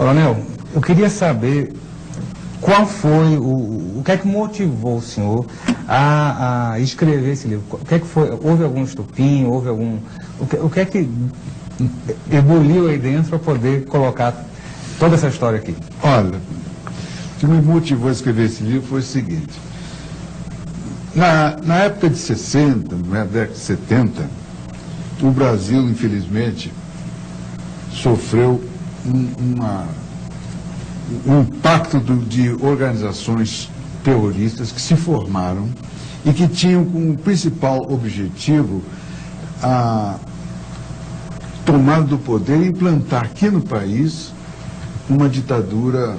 Coronel, eu queria saber qual foi, o que é que motivou o senhor a escrever esse livro? O que é que foi? Houve algum estupim? Houve algum... O que é que ebuliu aí dentro para poder colocar toda essa história aqui? Olha, o que me motivou a escrever esse livro foi o seguinte. Na época de 60, na década de 70, o Brasil, infelizmente, sofreu um impacto de organizações terroristas que se formaram e que tinham como principal objetivo a tomada do poder e implantar aqui no país uma ditadura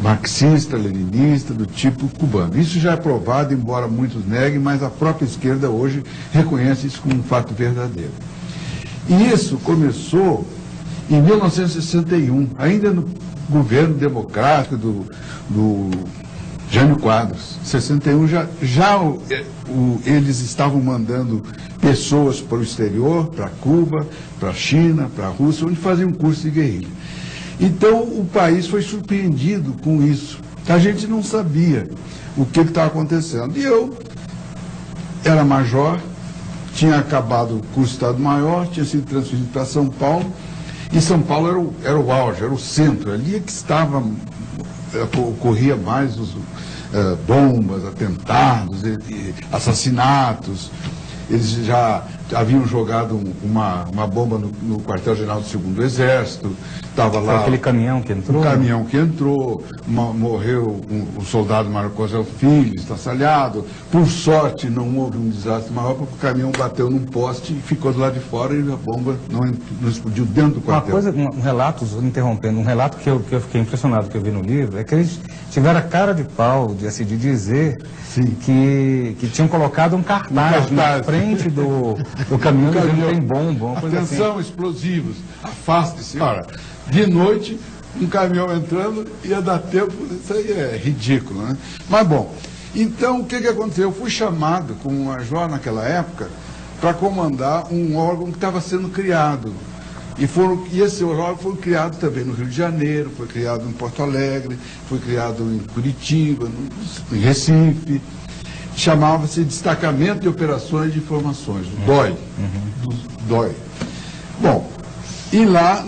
marxista, leninista, do tipo cubano. Isso já é provado, embora muitos neguem, mas a própria esquerda hoje reconhece isso como um fato verdadeiro. E isso começou em 1961, ainda no governo democrático do Jânio Quadros. Em 61 eles estavam mandando pessoas para o exterior, para Cuba, para a China, para a Rússia, onde faziam um curso de guerrilha. Então o país foi surpreendido com isso. A gente não sabia o que estava acontecendo. E eu era major, tinha acabado o curso de Estado-Maior, tinha sido transferido para São Paulo, e São Paulo era o auge, era o centro, ali é que ocorria mais os bombas, atentados, assassinatos. Eles já haviam jogado uma bomba no quartel-general do 2º Exército, estava lá... Foi aquele caminhão que entrou? Um caminhão que entrou, morreu o soldado Marcos Filho, estraçalhado. Por sorte, não houve um desastre maior, porque o caminhão bateu num poste e ficou do lado de fora e a bomba não explodiu dentro do quartel. Uma coisa, um relato, interrompendo, um relato que eu fiquei impressionado, que eu vi no livro, é que eles tiveram a cara de pau de dizer que tinham colocado um cartaz na frente do caminhão dizendo que tem bomba, uma coisa assim. Atenção, explosivos, afaste-se. Ora, de noite, um caminhão entrando, ia dar tempo, isso aí é ridículo, né? Mas bom, então o que aconteceu? Eu fui chamado como major naquela época para comandar um órgão que estava sendo criado. E esse órgão foi criado também no Rio de Janeiro, foi criado em Porto Alegre, foi criado em Curitiba, em Recife. Chamava-se Destacamento de Operações de Informações, o DOI. DOI. Bom, e lá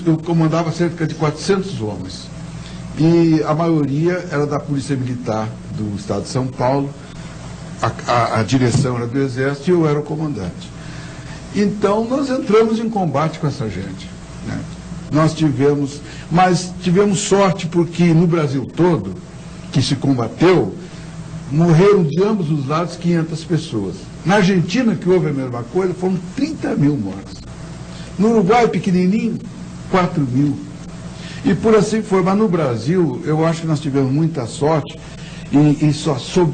eu comandava cerca de 400 homens. E a maioria era da Polícia Militar do Estado de São Paulo, a direção era do Exército e eu era o comandante. Então, nós entramos em combate com essa gente, né? Mas tivemos sorte porque no Brasil todo, que se combateu, morreram de ambos os lados 500 pessoas. Na Argentina, que houve a mesma coisa, foram 30 mil mortos. No Uruguai, pequenininho, 4 mil. E por assim foi. Mas no Brasil, eu acho que nós tivemos muita sorte e só sobre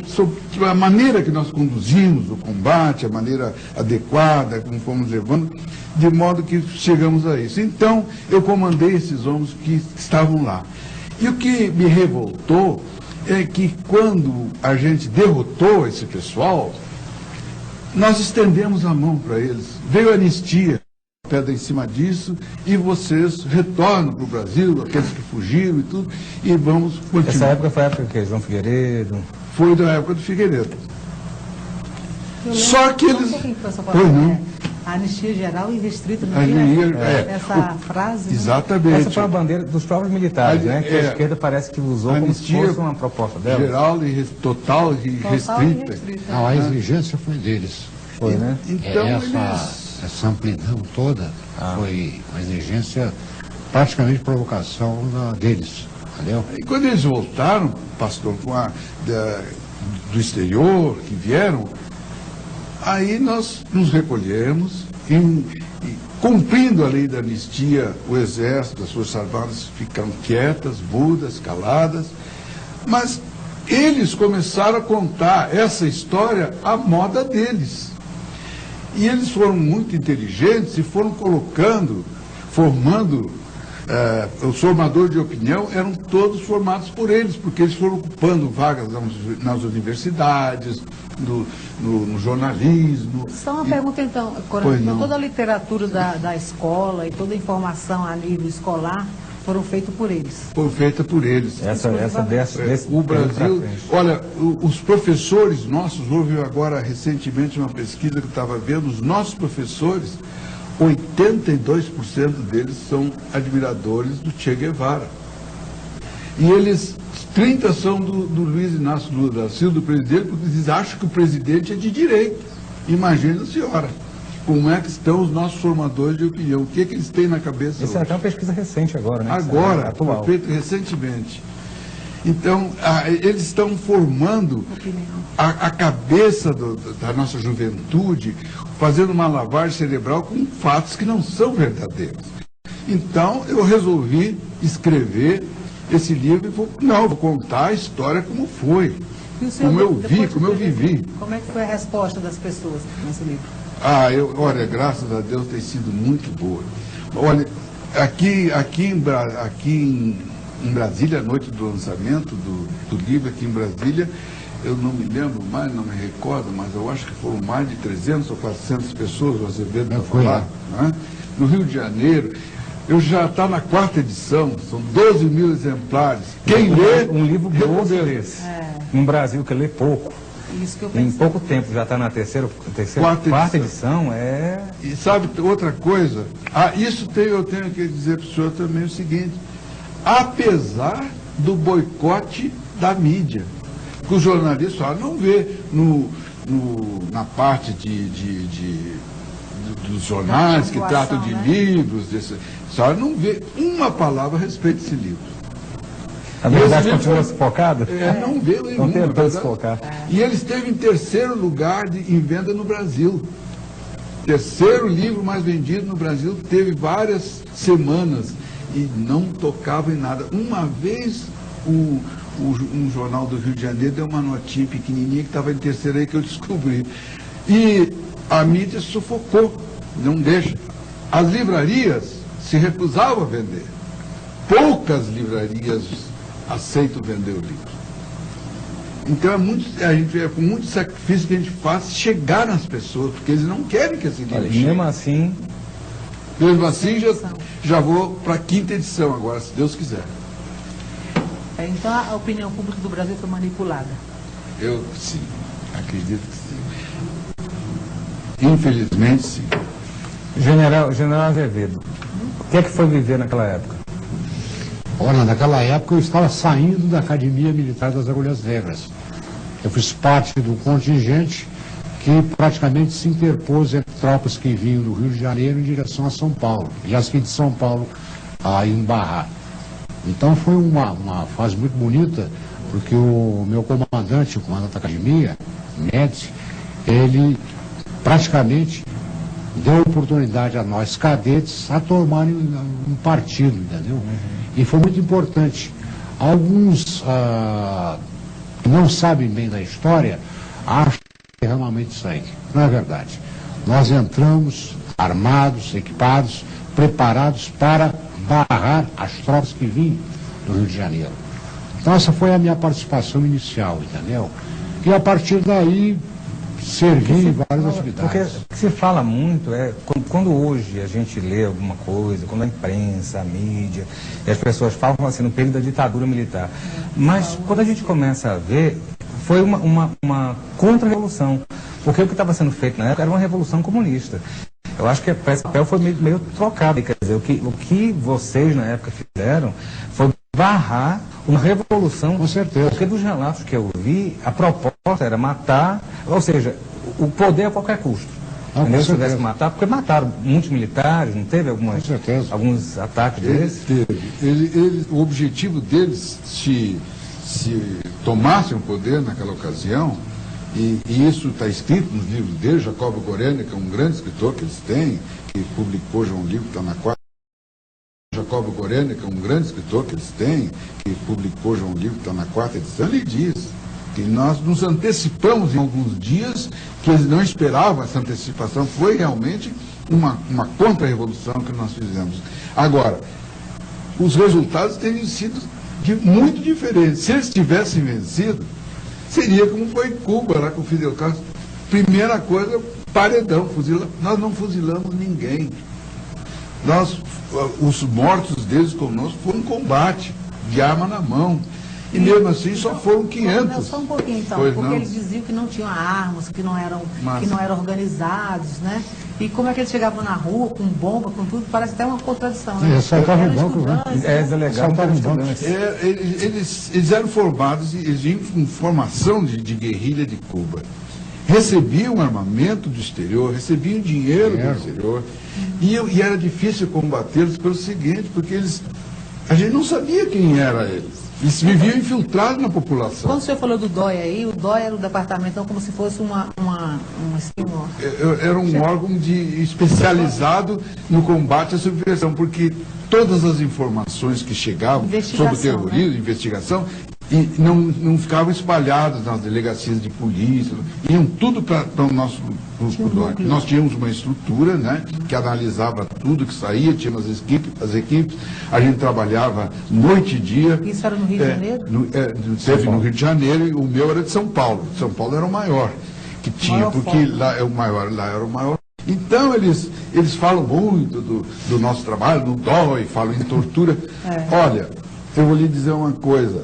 a maneira que nós conduzimos o combate, a maneira adequada, como fomos levando, de modo que chegamos a isso. Então, eu comandei esses homens que estavam lá. E o que me revoltou é que quando a gente derrotou esse pessoal, nós estendemos a mão para eles. Veio a anistia, pedra em cima disso, e vocês retornam para o Brasil, aqueles que fugiram e tudo, e vamos continuar. Essa época foi a época que João Figueiredo... Foi da época do Figueiredo. Só que eles... Pois não. A anistia geral e restrita, não é? Essa frase... Exatamente. Essa foi a bandeira dos próprios militares, né? Que a esquerda parece que usou como se fosse uma proposta dela. Geral e total e restrita. Não, a exigência foi deles. Foi, né? Então, essa amplidão toda foi uma exigência, praticamente provocação deles, entendeu? E quando eles voltaram, pastor, do exterior, que vieram, aí nós nos recolhemos e cumprindo a lei da anistia, o Exército, as Forças Armadas ficaram quietas, mudas, caladas, mas eles começaram a contar essa história à moda deles. E eles foram muito inteligentes e foram formando, os formadores de opinião eram todos formados por eles, porque eles foram ocupando vagas nas universidades, no jornalismo. Só uma pergunta então, Coronel, toda a literatura da escola e toda a informação a nível escolar foram feitos por eles. Foi feita por eles. O Brasil, olha, os professores nossos, houve agora recentemente uma pesquisa que eu estava vendo, os nossos professores, 82% deles são admiradores do Che Guevara. E eles, 30 são do Luiz Inácio Lula da Silva, do presidente, porque eles acham que o presidente é de direita. Imagine a senhora, como é que estão os nossos formadores de opinião, o que eles têm na cabeça Isso hoje. é até uma pesquisa recente agora, né? Agora, atual. foi feito recentemente. Então, eles estão formando a cabeça da nossa juventude, fazendo uma lavagem cerebral com fatos que não são verdadeiros. Então, eu resolvi escrever esse livro e vou contar a história como foi, como eu vi, como eu vivi. Como é que foi a resposta das pessoas nesse livro? Olha, graças a Deus tem sido muito boa. Olha, aqui em Brasília, a noite do lançamento do livro aqui em Brasília, eu não me lembro mais, não me recordo, mas eu acho que foram mais de 300 ou 400 pessoas, você vê para falar, né? No Rio de Janeiro. Eu já está na 4ª edição, são 12 mil exemplares. Quem lê... Um livro bom desse. No Brasil, que lê pouco. Isso que eu Em pouco tempo, já está na quarta edição. E sabe outra coisa? Eu tenho que dizer para o senhor também o seguinte, apesar do boicote da mídia, que os jornalistas não vê na parte dos jornais que tratam de livros, só não vê uma palavra a respeito desse livro. A verdade continua sufocada? Não vê Não tentou sufocar. E ele esteve em 3º lugar em venda no Brasil. 3º livro mais vendido no Brasil, teve várias semanas e não tocava em nada. Uma vez um jornal do Rio de Janeiro deu uma notinha pequenininha que estava em 3º aí que eu descobri. E a mídia sufocou, não deixa. As livrarias se recusavam a vender. Poucas livrarias aceitam vender o livro. Então é com muito sacrifício que a gente faz chegar nas pessoas, porque eles não querem que esse livro chegue. Mesmo assim, já vou para a 5ª edição agora, se Deus quiser. Então a opinião pública do Brasil foi manipulada? Eu sim, acredito que sim. Infelizmente sim. General Azevedo, o que é que foi viver naquela época? Olha, naquela época eu estava saindo da Academia Militar das Agulhas Negras. Eu fiz parte do contingente que praticamente se interpôs entre tropas que vinham do Rio de Janeiro em direção a São Paulo, e as que de São Paulo a embarrar. Então foi uma fase muito bonita, porque o meu comandante, o comandante da Academia, Médici, ele praticamente deu oportunidade a nós cadetes a tomarem um partido, entendeu? E foi muito importante. Alguns que não sabem bem da história acham que é derramamento de sangue. Não é verdade. Nós entramos armados, equipados, preparados para barrar as tropas que vinham do Rio de Janeiro. Então essa foi a minha participação inicial, entendeu? E a partir daí servi em várias atividades. Porque se fala muito, quando hoje a gente lê alguma coisa, quando a imprensa, a mídia, e as pessoas falam assim no período da ditadura militar. Mas quando a gente começa a ver, foi uma contra-revolução. Porque o que estava sendo feito na época era uma revolução comunista. Eu acho que esse papel foi meio trocado. Quer dizer, o que vocês na época fizeram foi barrar uma revolução. Com certeza. Porque dos relatos que eu vi, a proposta era matar, ou seja, o poder a qualquer custo. Entendeu? Se tivesse que matar, porque mataram muitos militares, não teve alguns ataques desses? Teve. O objetivo deles, se tomassem o poder naquela ocasião, e isso está escrito nos livros deles, Jacobo Gorenia, que é um grande escritor que eles têm, que publicou já um livro que está na 4ª. Jacobo Gorenia, que é um grande escritor que eles têm, que publicou já um livro que está na 4ª edição, ele diz que nós nos antecipamos em alguns dias, que eles não esperavam essa antecipação, foi realmente uma contra-revolução que nós fizemos. Agora, os resultados teriam sido muito diferentes. Se eles tivessem vencido, seria como foi em Cuba, lá com o Fidel Castro. Primeira coisa, paredão, nós não fuzilamos ninguém. Os mortos deles conosco foram em combate, de arma na mão. E mesmo assim só foram 500. Só um pouquinho então, pois porque não? eles diziam que não tinham armas, que não eram organizados, né? E como é que eles chegavam na rua, com bomba, com tudo, parece até uma contradição, né? Eles saltavam Eram o banco, né? estudantes, Delegado para estudantes. Eles eram formados, eles vinham com formação de guerrilha de Cuba. Recebiam armamento do exterior, recebiam dinheiro do exterior. E era difícil combatê-los pelo seguinte, porque a gente não sabia quem era eles. Eles viviam infiltrados na população. Quando o senhor falou do DOI aí, o DOI era o departamento, então, como se fosse Era um órgão especializado no combate à subversão, porque todas as informações que chegavam sobre o terrorismo, investigação, e não ficavam espalhadas nas delegacias de polícia, iam tudo para o nosso grupo. Nós tínhamos uma estrutura, né, que analisava tudo que saía, tínhamos as equipes, a gente trabalhava noite e dia. Isso era no Rio de Janeiro? Teve no Rio de Janeiro, e o meu era de São Paulo. São Paulo era o maior que tinha, porque lá era o maior. Então eles falam muito do nosso trabalho, do DOI, falam em tortura. Olha, eu vou lhe dizer uma coisa.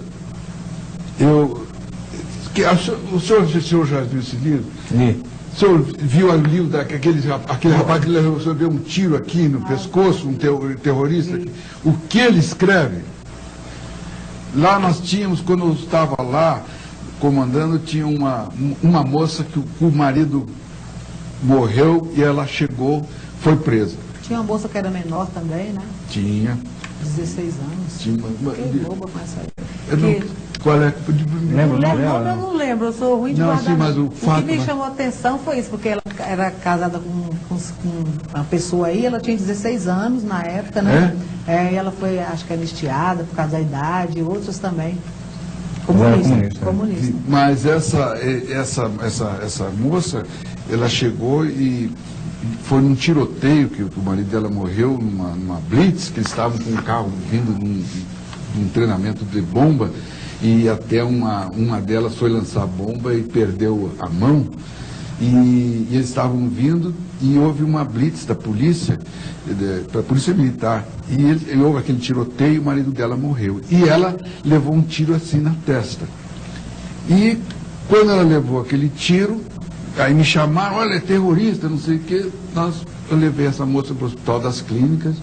O senhor já viu esse livro? Sim. O senhor viu o livro daquele rapaz que recebeu um tiro aqui no pescoço, um terrorista? O que ele escreve? Lá nós tínhamos, quando eu estava lá comandando, tinha uma moça que o marido morreu e ela chegou, foi presa. Tinha uma moça que era menor também, né? Tinha. 16 anos. Fiquei boba com essa aí. Qual é? Eu não lembro, eu sou ruim de guardar. Sim, mas o que me chamou a atenção foi isso, porque ela era casada com uma pessoa aí, ela tinha 16 anos na época, né? E ela foi, acho que, anistiada por causa da idade, e outros também. Comunista. Mas essa moça, ela chegou e foi num tiroteio que o marido dela morreu numa blitz, que eles estavam com um carro vindo de um treinamento de bomba, e até uma delas foi lançar bomba e perdeu a mão, e eles estavam vindo e houve uma blitz da polícia, da polícia militar, e houve aquele tiroteio e o marido dela morreu. E ela levou um tiro assim na testa. E quando ela levou aquele tiro, aí me chamaram, olha, é terrorista, não sei o quê. Eu levei essa moça para o Hospital das Clínicas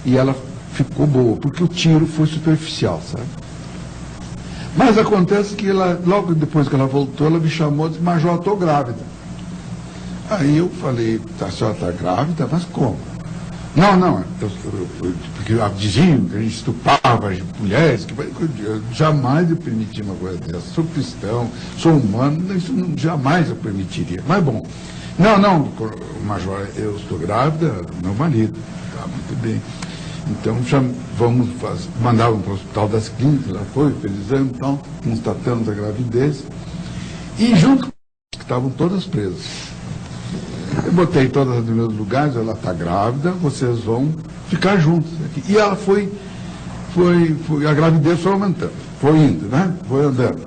e ela ficou boa, porque o tiro foi superficial, sabe? Mas acontece que logo depois que ela voltou, ela me chamou e disse, Major, estou grávida. Aí eu falei, a senhora está grávida? Mas como? Não, porque diziam que a gente estuprava as mulheres, eu jamais eu permiti uma coisa dessa. Sou cristão, sou humano, isso jamais eu permitiria. Mas bom, não, Major, eu estou grávida do meu marido. Tá, muito bem. Então vamos mandavam para o Hospital das Clínicas, ela foi, fez exame, então, constatamos a gravidez. E junto que estavam todas presas. Eu botei todas nos meus lugares, ela está grávida, vocês vão ficar juntos aqui. E ela foi, a gravidez foi aumentando, foi indo, né? Foi andando.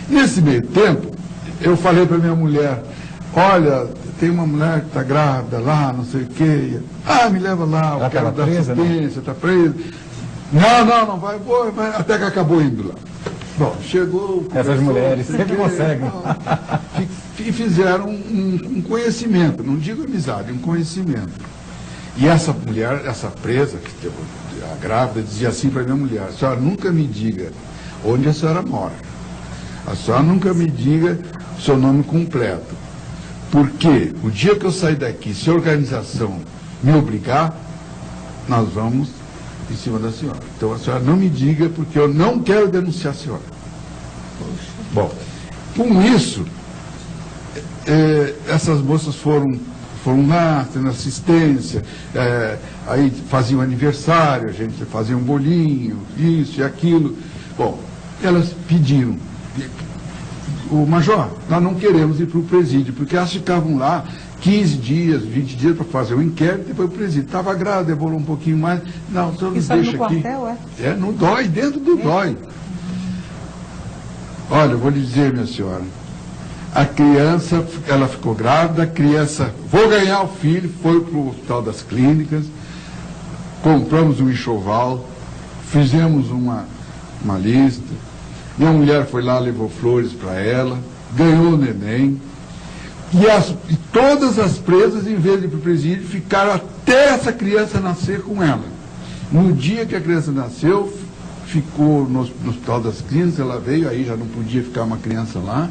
Nesse meio tempo, eu falei para minha mulher, olha, tem uma mulher que está grávida lá, não sei o quê. Me leva lá, eu quero dar assistência, está presa. Não vai, até que acabou indo lá. Bom, chegou... Essas mulheres sempre conseguem. E fizeram um conhecimento, não digo amizade, um conhecimento. E essa mulher, essa presa, a grávida, dizia assim para minha mulher, a senhora nunca me diga onde a senhora mora. A senhora nunca me diga o seu nome completo. Porque o dia que eu sair daqui, se a organização me obrigar, nós vamos em cima da senhora. Então a senhora não me diga, porque eu não quero denunciar a senhora. Bom, com isso, essas moças foram lá, tendo assistência, aí faziam aniversário, a gente fazia um bolinho, isso e aquilo. Bom, elas pediram, o Major, nós não queremos ir para o presídio, porque elas ficavam lá 15 dias, 20 dias para fazer o inquérito, depois o presídio. Estava grávida, demorou um pouquinho mais. Não, o senhor nos deixa aqui. Quartel, no DOI, dentro do DOI. Olha, eu vou lhe dizer, minha senhora, a criança, ela ficou grávida, a criança, vou ganhar o filho, foi para o Hospital das Clínicas, compramos um enxoval, fizemos uma lista, minha mulher foi lá, levou flores para ela, ganhou o neném, e todas as presas, em vez de ir para o presídio, ficaram até essa criança nascer com ela. No dia que a criança nasceu, ficou no Hospital das Clínicas, ela veio, aí já não podia ficar uma criança lá.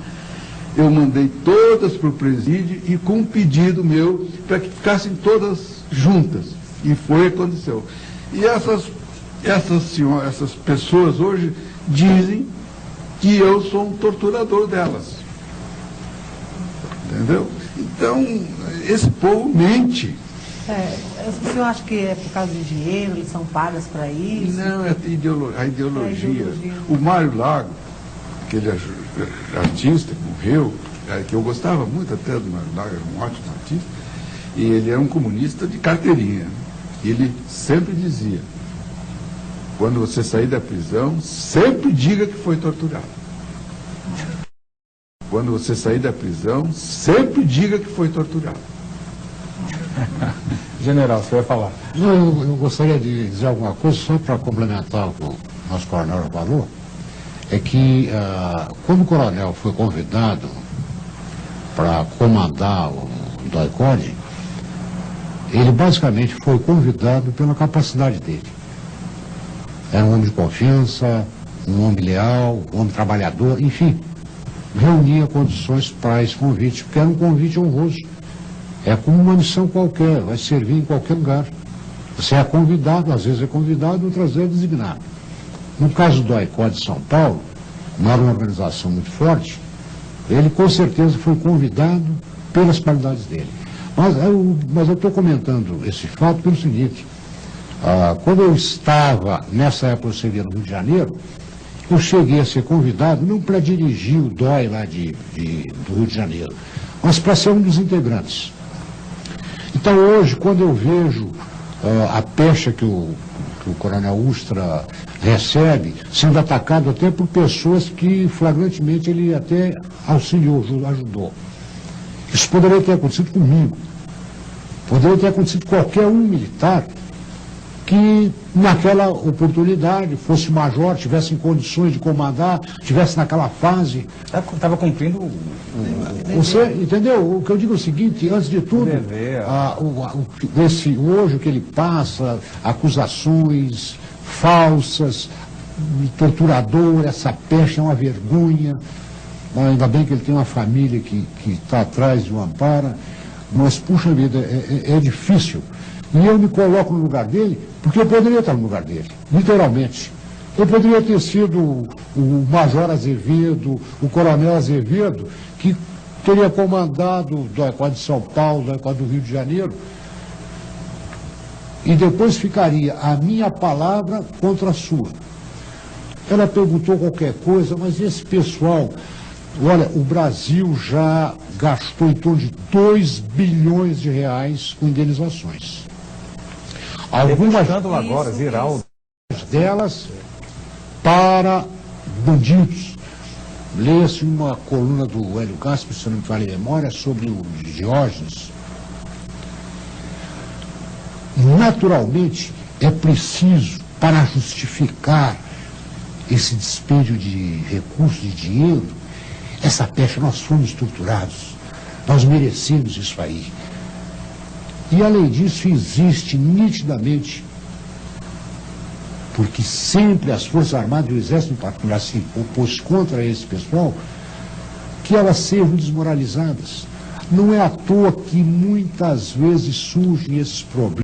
Eu mandei todas para o presídio e com um pedido meu para que ficassem todas juntas. E foi o que aconteceu. E essas pessoas hoje dizem que eu sou um torturador delas. Entendeu? Então, esse povo mente. O senhor acha que é por causa de dinheiro, eles são pagas para isso? Não, é a ideologia. O Mário Lago, aquele artista que morreu, que eu gostava muito até do Mário Lago, era um ótimo artista, e ele era um comunista de carteirinha. E ele sempre dizia, quando você sair da prisão, sempre diga que foi torturado. Quando você sair da prisão, sempre diga que foi torturado. General, você vai falar. Eu gostaria de dizer alguma coisa só para complementar o que o nosso coronel falou. É que quando o coronel foi convidado para comandar o DOI-CODE, ele basicamente foi convidado pela capacidade dele. Era um homem de confiança, um homem leal, um homem trabalhador, enfim, reunia condições para esse convite, porque era um convite honroso. É como uma missão qualquer, vai servir em qualquer lugar. Você é convidado, às vezes é convidado, outras vezes é designado. No caso do DOI-CODE de São Paulo, como era uma organização muito forte, ele com certeza foi convidado pelas qualidades dele. Mas eu estou comentando esse fato pelo seguinte, quando eu estava, nessa época eu seria no Rio de Janeiro, eu cheguei a ser convidado, não para dirigir o DOI lá do Rio de Janeiro, mas para ser um dos integrantes. Então hoje, quando eu vejo a pecha que o coronel Ustra recebe, sendo atacado até por pessoas que flagrantemente ele até auxiliou, ajudou. Isso poderia ter acontecido comigo. Poderia ter acontecido com qualquer um militar que naquela oportunidade fosse major, tivesse em condições de comandar, tivesse naquela fase. Estava cumprindo Você entendeu? O que eu digo é o seguinte, antes de tudo, hoje o que ele passa, acusações falsas, torturador, essa peste é uma vergonha. Ainda bem que ele tem uma família que está atrás de um amparo, mas, puxa vida, é difícil. E eu me coloco no lugar dele, porque eu poderia estar no lugar dele, literalmente. Eu poderia ter sido o Major Azevedo, o Coronel Azevedo, que teria comandado o DOI-CODE de São Paulo, o DOI-CODE do Rio de Janeiro, e depois ficaria a minha palavra contra a sua. Ela perguntou qualquer coisa, mas esse pessoal, olha, o Brasil já gastou em torno de 2 bilhões de reais com indenizações. Algumas agora, Ziraldo, delas para bandidos. Leia-se uma coluna do Hélio Castro, se não me falha a memória, sobre o Diógenes. Naturalmente, é preciso, para justificar esse dispêndio de recursos, de dinheiro, essa pecha, nós fomos estruturados, nós merecemos isso aí. E, além disso, existe nitidamente, porque sempre as Forças Armadas e o Exército em particular se opôs contra esse pessoal, que elas sejam desmoralizadas. Não é à toa que muitas vezes surgem esses problemas